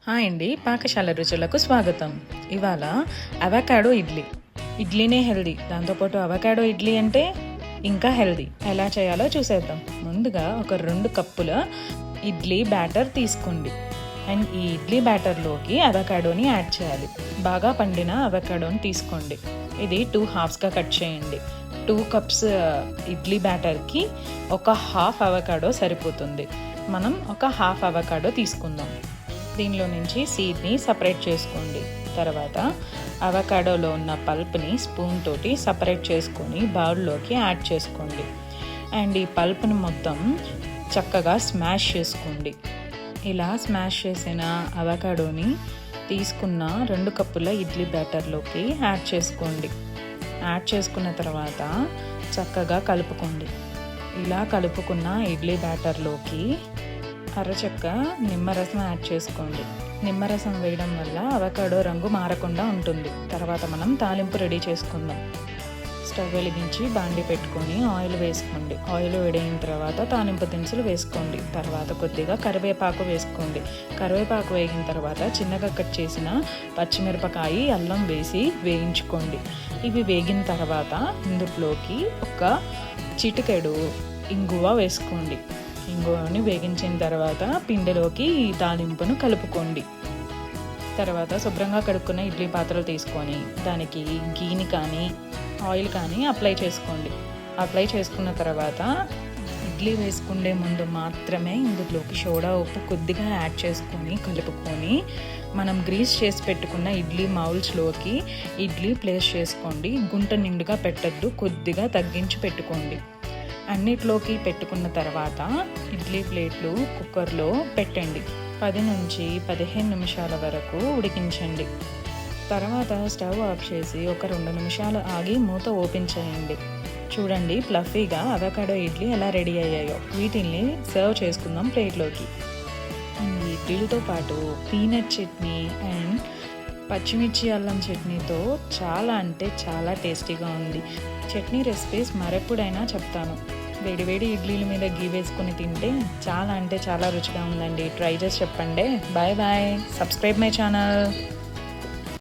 Hi అండి, పాకశాల రుచులకు స్వాగతం. ఇవాళ అవకాడో ఇడ్లీనే హెల్దీ, దాంతోపాటు అవకాడో ఇడ్లీ అంటే ఇంకా హెల్దీ. ఎలా చేయాలో చూసేద్దాం. ముందుగా ఒక 2 కప్పుల ఇడ్లీ బ్యాటర్ తీసుకోండి. అండ్ ఈ ఇడ్లీ బ్యాటర్లోకి అవకాడోని యాడ్ చేయాలి. బాగా పండిన అవకాడోని తీసుకోండి. ఇది 2 హాఫ్స్గా కట్ చేయండి. 2 కప్స్ ఇడ్లీ బ్యాటర్కి ఒక హాఫ్ అవకాడో సరిపోతుంది. మనం ఒక హాఫ్ అవకాడో తీసుకుందాం. దీనిలో నుంచి సీడ్ని సపరేట్ చేసుకోండి. తర్వాత అవకాడోలో ఉన్న పల్ప్ని స్పూన్ తోటి సపరేట్ చేసుకొని బౌల్లోకి యాడ్ చేసుకోండి. అండ్ ఈ పల్ప్ని మొత్తం చక్కగా స్మాష్ చేసుకోండి. ఇలా స్మాష్ చేసిన అవకాడోని తీసుకున్న 2 కప్పుల ఇడ్లీ బ్యాటర్లోకి యాడ్ చేసుకోండి. యాడ్ చేసుకున్న తర్వాత చక్కగా కలుపుకోండి. ఇలా కలుపుకున్న ఇడ్లీ బ్యాటర్లోకి అరచెక్క నిమ్మరసం యాడ్ చేసుకోండి. నిమ్మరసం వేయడం వల్ల అవకాడో రంగు మారకుండా ఉంటుంది. తర్వాత మనం తాలింపు రెడీ చేసుకుందాం. స్టవ్ వెలిగించి బాండి పెట్టుకొని ఆయిల్ వేసుకోండి. ఆయిల్ వేడైన తర్వాత తాలింపు దినుసులు వేసుకోండి. తర్వాత కొద్దిగా కరివేపాకు వేసుకోండి. కరివేపాకు వేగిన తర్వాత చిన్నగా కట్ చేసిన పచ్చిమిరపకాయ, అల్లం వేసి వేయించుకోండి. ఇవి వేగిన తర్వాత ఇందులోకి ఒక చిటికెడు ఇంగువ వేసుకోండి. ఇంగువని వేగించిన తర్వాత పిండిలోకి ఈ తాలింపును కలుపుకోండి. తర్వాత శుభ్రంగా కడుక్కున్న ఇడ్లీ పాత్రలు తీసుకొని దానికి గీని కానీ ఆయిల్ కానీ అప్లై చేసుకోండి. అప్లై చేసుకున్న తర్వాత ఇడ్లీ వేసుకునే ముందు మాత్రమే ఇందులోకి సోడా ఉప్పు కొద్దిగా యాడ్ చేసుకొని కలుపుకొని మనం గ్రీస్ చేసి పెట్టుకున్న ఇడ్లీ మౌల్స్లోకి ఇడ్లీ ప్లేస్ చేసుకోండి. గుంట నిండుగా పెట్టద్దు, కొద్దిగా తగ్గించి పెట్టుకోండి. అన్నిట్లోకి పెట్టుకున్న తర్వాత ఇడ్లీ ప్లేట్లు కుక్కర్లో పెట్టండి. 10 నుంచి 15 నిమిషాల వరకు ఉడికించండి. తర్వాత స్టవ్ ఆఫ్ చేసి ఒక 2 నిమిషాలు ఆగి మూత ఓపెన్ చేయండి. చూడండి, ఫ్లఫీగా అవకాడో ఇడ్లీ ఎలా రెడీ అయ్యాయో. వీటిని సర్వ్ చేసుకుందాం ప్లేట్లోకి. ఈ ఇడ్లీలతో పాటు పీనట్ చట్నీ అండ్ పచ్చిమిర్చి అల్లం చట్నీతో చాలా అంటే చాలా టేస్టీగా ఉంది. చట్నీ రెసిపీస్ మరెప్పుడైనా చెప్తాను. వేడివేడి ఇడ్లీల మీద గీ వేసుకొని తింటే చాలా అంటే చాలా రుచిగా ఉందండి. ట్రై చేసి చెప్పండి. Bye bye. Subscribe my channel.